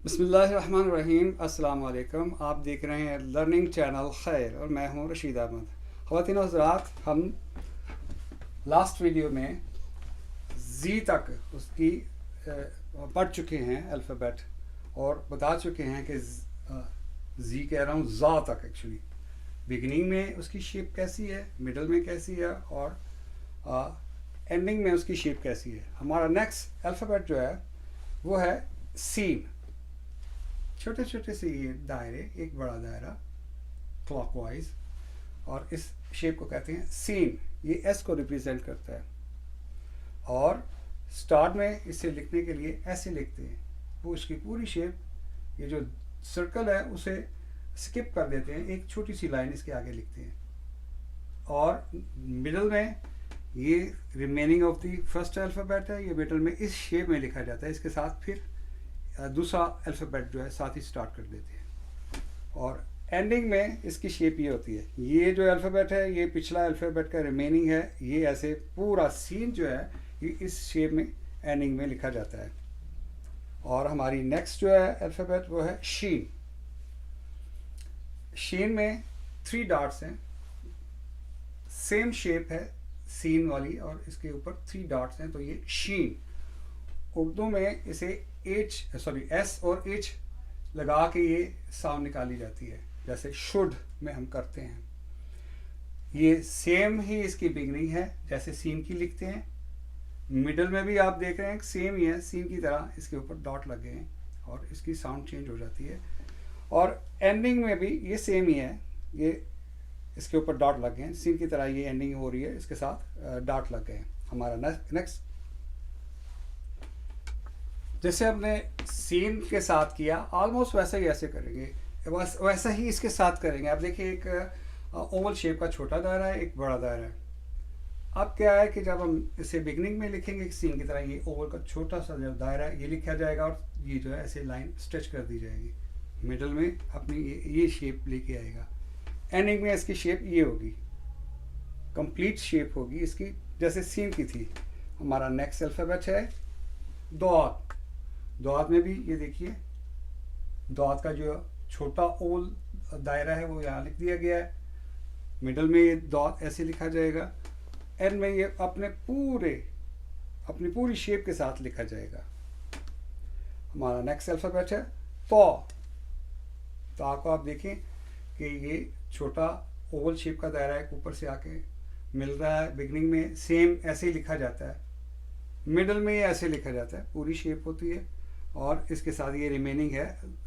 बिस्मिल्लाहिर्रहमानिर्रहीम। अस्सलाम वालेकुम। आप देख रहे हैं लर्निंग चैनल खैर और मैं हूं रशीद अहमद। ख़वातीन और हज़रात, हम लास्ट वीडियो में जी तक उसकी पढ़ चुके हैं अल्फ़ाबेट और बता चुके हैं कि जी कह रहा हूँ ज़ा तक। एक्चुअली बिगनिंग में उसकी शेप कैसी है, मिडल में कैसी है और एंडिंग में उसकी शेप कैसी है। हमारा नेक्स्ट अल्फ़ाबेट जो है वो है सीन। छोटे छोटे से ये दायरे, एक बड़ा दायरा क्लॉकवाइज, और इस शेप को कहते हैं सीन। ये एस को रिप्रेजेंट करता है और स्टार्ट में इसे लिखने के लिए ऐसे लिखते हैं। वो उसकी पूरी शेप, ये जो सर्कल है उसे स्किप कर देते हैं, एक छोटी सी लाइन इसके आगे लिखते हैं और मिडल में ये remaining of the first alphabet है, ये मिडल में इस शेप में लिखा जाता है। इसके साथ फिर दूसरा अल्फ़ाबेट जो है साथ ही स्टार्ट कर देते हैं और एंडिंग में इसकी शेप ये होती है। ये जो अल्फ़ाबेट है ये पिछला अल्फ़ाबेट का रिमेनिंग है। ये ऐसे पूरा सीन जो है ये इस शेप में एंडिंग में लिखा जाता है। और हमारी नेक्स्ट जो है अल्फ़ाबेट वो है शीन। शीन में 3 डॉट्स हैं, सेम शेप है सीन वाली और इसके ऊपर 3 डॉट्स हैं, तो ये शीन। उर्दू में इसे एस और एच लगा के ये साउंड निकाली जाती है, जैसे शुड में हम करते हैं। ये सेम ही इसकी बिगनिंग है जैसे सीन की लिखते हैं। मिडल में भी आप देख रहे हैं सेम ही है, सीन की तरह इसके ऊपर डॉट लगे हैं और इसकी साउंड चेंज हो जाती है। और एंडिंग में भी ये सेम ही है, ये इसके ऊपर डॉट लगे हैं, सीन की तरह ये एंडिंग हो रही है, इसके साथ डॉट लगे हैं। हमारा नेक्स्ट जैसे हमने सीन के साथ किया ऑलमोस्ट वैसा ही ऐसे करेंगे, वैसा ही इसके साथ करेंगे। आप देखिए एक ओवल शेप का छोटा दायरा है, एक बड़ा दायरा है। अब क्या है कि जब हम इसे बिगनिंग में लिखेंगे सीन की तरह, ये ओवल का छोटा सा जो दायरा है ये लिखा जाएगा और ये जो है ऐसे लाइन स्ट्रेच कर दी जाएगी। मिडल में अपनी ये शेप लेके आएगा। एंडिंग में इसकी शेप ये होगी, कंप्लीट शेप होगी इसकी जैसे सीन की थी। हमारा नेक्स्ट अल्फ़ाबेट है दौत। दौत में भी ये देखिए दौत का जो छोटा ओल दायरा है वो यहाँ लिख दिया गया है। मिडल में ये दौत ऐसे लिखा जाएगा, एंड में ये अपनी पूरी शेप के साथ लिखा जाएगा। हमारा नेक्स्ट अल्फ़ाबेट है तो। तो को आप देखें कि ये छोटा ओवल शेप का दायरा है, ऊपर से आके मिल रहा है। बिगनिंग में सेम ऐसे ही लिखा जाता है, मिडल में ये ऐसे लिखा जाता है, पूरी शेप होती है और इसके साथ ये रिमेनिंग है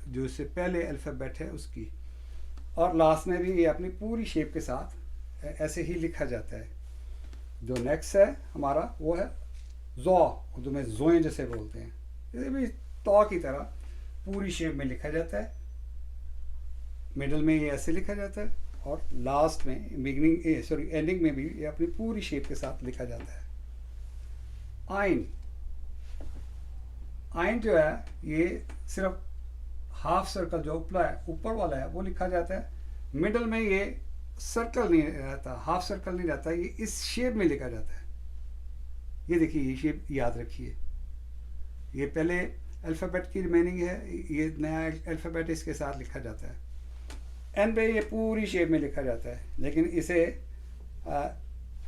जो इससे पहले अल्फ़ाबेट है उसकी। और लास्ट में भी ये अपनी पूरी शेप के साथ ऐसे ही लिखा जाता है। जो नेक्स्ट है हमारा वो है ज़ो। उर्दू में ज़ोएं जैसे बोलते हैं, इसे भी तो की तरह पूरी शेप में लिखा जाता है। मिडल में ये ऐसे लिखा जाता है और लास्ट में एंडिंग में भी ये अपनी पूरी शेप के साथ लिखा जाता है। आइन। आइन जो है ये सिर्फ हाफ सर्कल जो ऊपर वाला है वो लिखा जाता है। मिडल में ये सर्कल नहीं रहता, हाफ सर्कल नहीं रहता, ये इस शेप में लिखा जाता है। ये देखिए ये शेप याद रखिए, ये पहले अल्फ़ाबेट की रिमेनिंग है, ये नया अल्फ़ाबेट इसके साथ लिखा जाता है। एंड पे ये पूरी शेप में लिखा जाता है, लेकिन इसे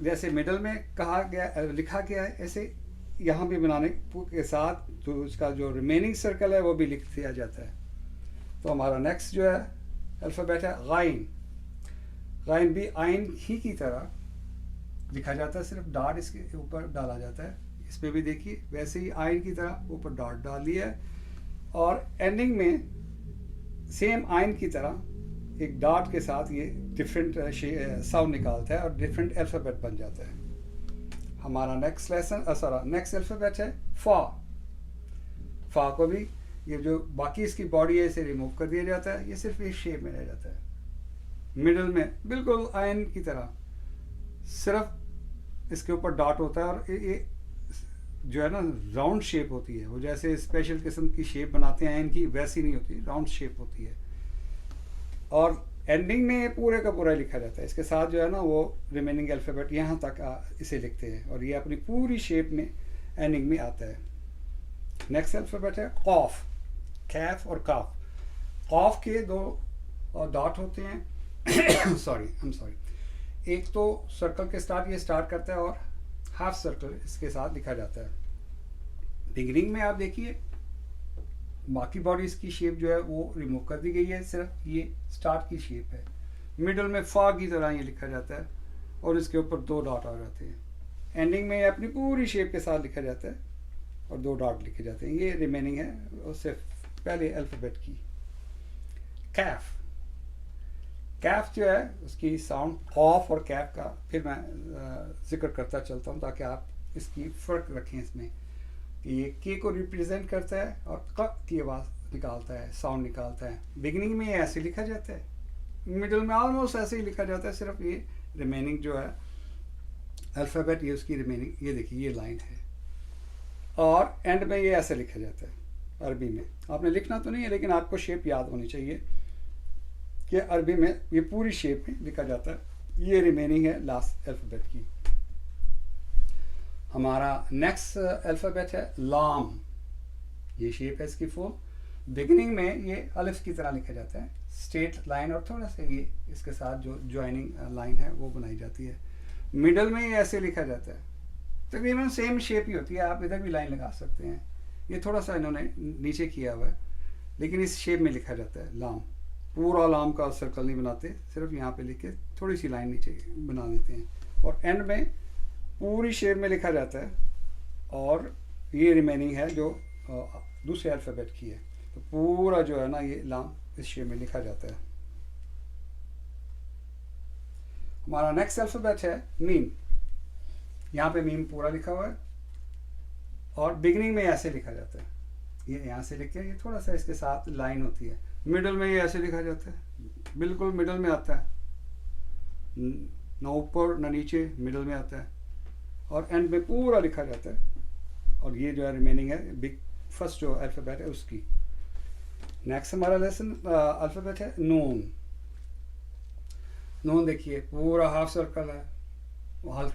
जैसे मिडल में लिखा गया है ऐसे यहाँ भी बनाने के साथ तो उसका जो रिमेनिंग सर्कल है वो भी लिख दिया जाता है। तो हमारा नेक्स्ट जो है अल्फ़ाबेट है गाइन। गाइन भी आइन ही की तरह लिखा जाता है, सिर्फ डॉट इसके ऊपर डाला जाता है। इस पर भी देखिए वैसे ही आइन की तरह ऊपर डॉट डाल दिया है और एंडिंग में सेम आइन की तरह एक डॉट के साथ ये डिफरेंट साउंड निकालता है और डिफरेंट अल्फ़ाबेट बन जाता है। हमारा नेक्स्ट अल्फ़ाबेट है फा। फा को भी ये जो बाकी इसकी बॉडी है इसे रिमूव कर दिया जाता है, ये सिर्फ एक शेप में रह जाता है। मिडल में बिल्कुल आयन की तरह सिर्फ इसके ऊपर डॉट होता है और ये जो है ना राउंड शेप होती है, वो जैसे स्पेशल किस्म की शेप बनाते हैं आयन की वैसी नहीं होती, राउंड शेप होती है। और एंडिंग में पूरे का पूरा लिखा जाता है, इसके साथ जो है ना वो रिमेनिंग अल्फ़ाबेट यहाँ तक इसे लिखते हैं और ये अपनी पूरी शेप में एंडिंग में आता है। नेक्स्ट अल्फ़ाबेट है कॉफ। कैफ और काफ। काफ के दो डॉट होते हैं सॉरी, एक तो सर्कल के साथ ये स्टार्ट करता है और हाफ सर्कल इसके साथ लिखा जाता है। बिगिनिंग में आप देखिए बाकी बॉडी इसकी शेप जो है वो रिमूव कर दी गई है, सिर्फ ये स्टार्ट की शेप है। मिडल में फा की तरह ये लिखा जाता है और इसके ऊपर दो डॉट आ जाते हैं। एंडिंग में अपनी पूरी शेप के साथ लिखा जाता है और दो डॉट लिखे जाते हैं। ये रिमेनिंग है उससे पहले अल्फ़ाबेट की। कैफ, कैफ जो है उसकी साउंड कॉफ और कैफ का फिर मैं जिक्र करता चलता हूँ ताकि आप इसकी फ़र्क रखें इसमें कि ये के को रिप्रेजेंट करता है और क की आवाज़ निकालता है, साउंड निकालता है। बिगिनिंग में ये ऐसे लिखा जाता है, मिडल में ऑलमोस्ट ऐसे ही लिखा जाता है, सिर्फ ये रिमेनिंग जो है अल्फ़ाबेट ये उसकी रिमेनिंग, ये देखिए ये लाइन है। और एंड में ये ऐसे लिखा जाता है अरबी में। आपने लिखना तो नहीं है लेकिन आपको शेप याद होनी चाहिए कि अरबी में ये पूरी शेप में लिखा जाता है। ये रिमेनिंग है लास्ट अल्फ़ाबेट की। हमारा नेक्स्ट अल्फ़ाबेट है लाम। ये शेप है इसकी फुल। बिगिनिंग में ये अलिफ की तरह लिखा जाता है, स्ट्रेट लाइन और थोड़ा सा ये इसके साथ जो ज्वाइनिंग लाइन है वो बनाई जाती है। मिडल में ये ऐसे लिखा जाता है, तकरीबन सेम शेप ही होती है, आप इधर भी लाइन लगा सकते हैं। ये थोड़ा सा इन्होंने नीचे किया हुआ है लेकिन इस शेप में लिखा जाता है लाम। पूरा लाम का सर्कल नहीं बनाते, सिर्फ यहाँ पे लिख के थोड़ी सी लाइन नीचे बना देते हैं और एंड में पूरी शेप में लिखा जाता है। और ये रिमेनिंग है जो दूसरे अल्फ़ाबेट की है, तो पूरा जो है ना ये लाम इस शेप में लिखा जाता है। हमारा नेक्स्ट अल्फ़ाबेट है मीम। यहाँ पे मीम पूरा लिखा हुआ है और बिगिनिंग में ऐसे लिखा जाता है। ये यहाँ से लिख के ये थोड़ा सा इसके साथ लाइन होती है। मिडल में ये ऐसे लिखा जाता है, बिल्कुल मिडल में आता है, ना ऊपर ना नीचे, मिडल में आता है और एंड में पूरा लिखा जाता है। और ये जो है रिमेनिंग है बिग फर्स्ट जो अल्फ़ाबेट है उसकी। नेक्स्ट हमारा लेसन अल्फ़ाबेट है नून। नून देखिए पूरा हाफ सर्कल है,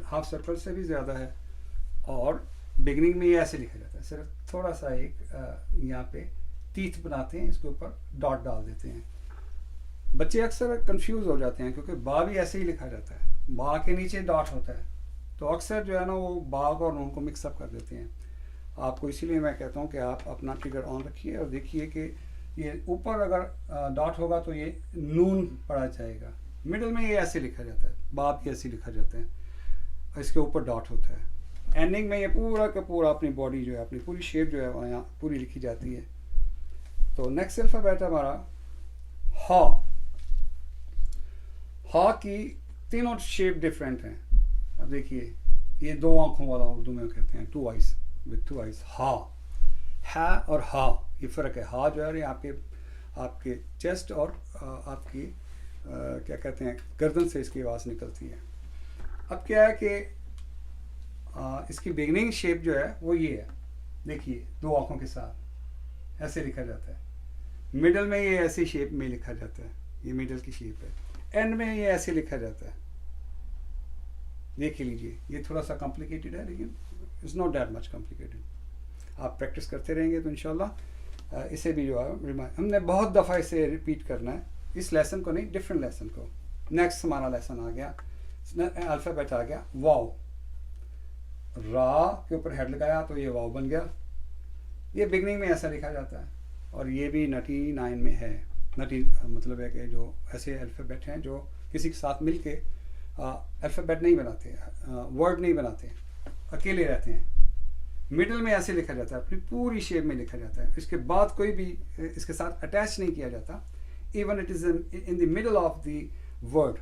हाफ सर्कल से भी ज़्यादा है और बिगिनिंग में ये ऐसे लिखा जाता है, सिर्फ थोड़ा सा एक यहाँ पे तीत बनाते हैं, इसके ऊपर डॉट डाल देते हैं। बच्चे अक्सर कंफ्यूज हो जाते हैं क्योंकि बा भी ऐसे ही लिखा जाता है, बा के नीचे डॉट होता है, तो अक्सर जो है ना वो बाग और नून को मिक्सअप कर देते हैं। आपको इसीलिए मैं कहता हूँ कि आप अपना ट्रिगर ऑन रखिए और देखिए कि ये ऊपर अगर डॉट होगा तो ये नून पढ़ा जाएगा। मिडल में ये ऐसे लिखा जाता है, बाप भी ऐसे लिखा जाता है, इसके ऊपर डॉट होता है। एंडिंग में ये पूरा का पूरा अपनी बॉडी जो है, अपनी पूरी शेप जो है वहाँ यहाँ पूरी लिखी जाती है। तो नेक्स्ट अल्फ़ाबेट है हमारा हा। हा की तीनों शेप डिफरेंट हैं। अब देखिए ये दो आंखों वाला उर्दू में कहते हैं, two eyes with two eyes. हा और हा ये फ़र्क है। हा जो है आपके चेस्ट और आपकी क्या कहते हैं गर्दन से इसकी आवाज़ निकलती है। अब क्या है कि इसकी बिगनिंग शेप जो है वो ये है, देखिए दो आंखों के साथ ऐसे लिखा जाता है। मिडल में ये ऐसी शेप में लिखा जाता है, ये मिडल की शेप है। एंड में ये ऐसे लिखा जाता है, देख लीजिए। ये थोड़ा सा कॉम्प्लिकेटेड है लेकिन it's not that much complicated. आप प्रैक्टिस करते रहेंगे तो इंशाल्लाह इसे भी जो है हमने बहुत दफ़ा इसे रिपीट करना है, इस लेसन को नहीं, डिफरेंट लेसन को। नेक्स्ट हमारा लेसन आ गया, अल्फ़ाबेट आ गया वाव। रा के ऊपर हेड लगाया तो ये वाव बन गया। ये बिगनिंग में ऐसा लिखा जाता है और ये भी 99 में है। नटी मतलब है कि जो ऐसे अल्फ़ाबेट हैं जो किसी के साथ मिल के अल्फ़ाबेट नहीं बनाते, वर्ड नहीं बनाते, अकेले रहते हैं। मिडल में ऐसे लिखा जाता है, अपनी पूरी शेप में लिखा जाता है। इसके बाद कोई भी इसके साथ अटैच नहीं किया जाता, even it is in the middle of the word.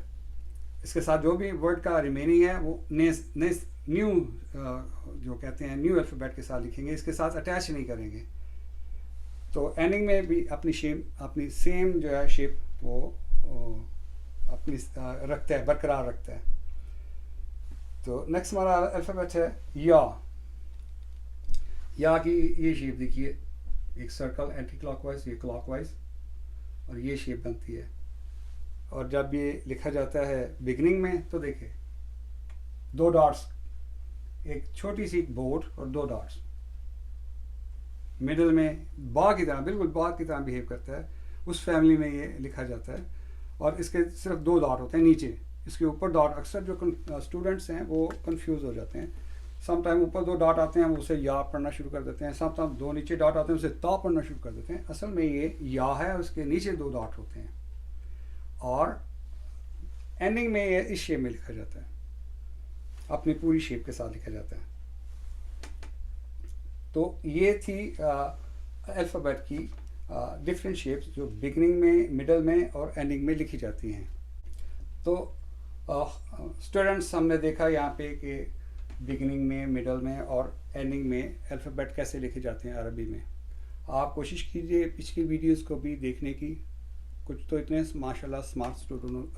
इसके साथ जो भी वर्ड का रिमेनिंग है वो न्यू जो कहते हैं न्यू अल्फ़ाबेट के साथ लिखेंगे, इसके साथ अटैच नहीं करेंगे। तो एंडिंग में भी अपनी शेप, अपनी सेम जो है शेप वो अपनी रखता है, बरकरार रखता है। तो नेक्स्ट हमारा अल्फ़ाबेट है या की ये शेप देखिए, एक सर्कल एंटी क्लॉकवाइज, ये क्लॉकवाइज, और ये शेप बनती है। और जब ये लिखा जाता है बिगनिंग में तो देखिए दो डॉट्स, एक छोटी सी बोर्ड और दो डॉट्स, मिडल में बा की तरह, बिल्कुल बा की तरह बिहेव करता है, उस फैमिली में ये लिखा जाता है। और इसके सिर्फ 2 डॉट होते हैं नीचे, इसके ऊपर डॉट, अक्सर जो स्टूडेंट्स हैं वो कंफ्यूज हो जाते हैं। सम टाइम ऊपर 2 डॉट आते हैं, वो उसे या पढ़ना शुरू कर देते हैं, सम टाइम 2 नीचे डॉट आते हैं, उसे ता पढ़ना शुरू कर देते हैं। असल में ये या है, उसके नीचे 2 डॉट होते हैं और एंडिंग में ये इस शेप में लिखा जाता है, अपनी पूरी शेप के साथ लिखा जाता है। तो ये थी अल्फ़ाबेट की डिफरेंट शेप्स जो बिगनिंग में, मिडल में और एंडिंग में लिखी जाती हैं। तो स्टूडेंट्स, हमने देखा यहाँ पे कि बिगनिंग में, मिडल में और एंडिंग में अल्फ़ाबेट कैसे लिखे जाते हैं अरबी में। आप कोशिश कीजिए पिछली वीडियोस को भी देखने की। कुछ तो इतने माशाल्लाह स्मार्ट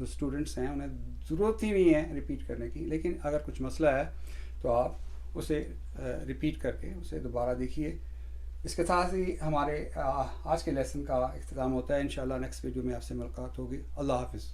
स्टूडेंट्स हैं, उन्हें ज़रूरत ही नहीं है रिपीट करने की, लेकिन अगर कुछ मसला है तो आप उसे रिपीट करके उसे दोबारा देखिए। इसके साथ ही हमारे आज के लेसन का इख्तिताम होता है। इंशाल्लाह नेक्स्ट वीडियो में आपसे मुलाकात होगी। अल्लाह हाफ़िज़।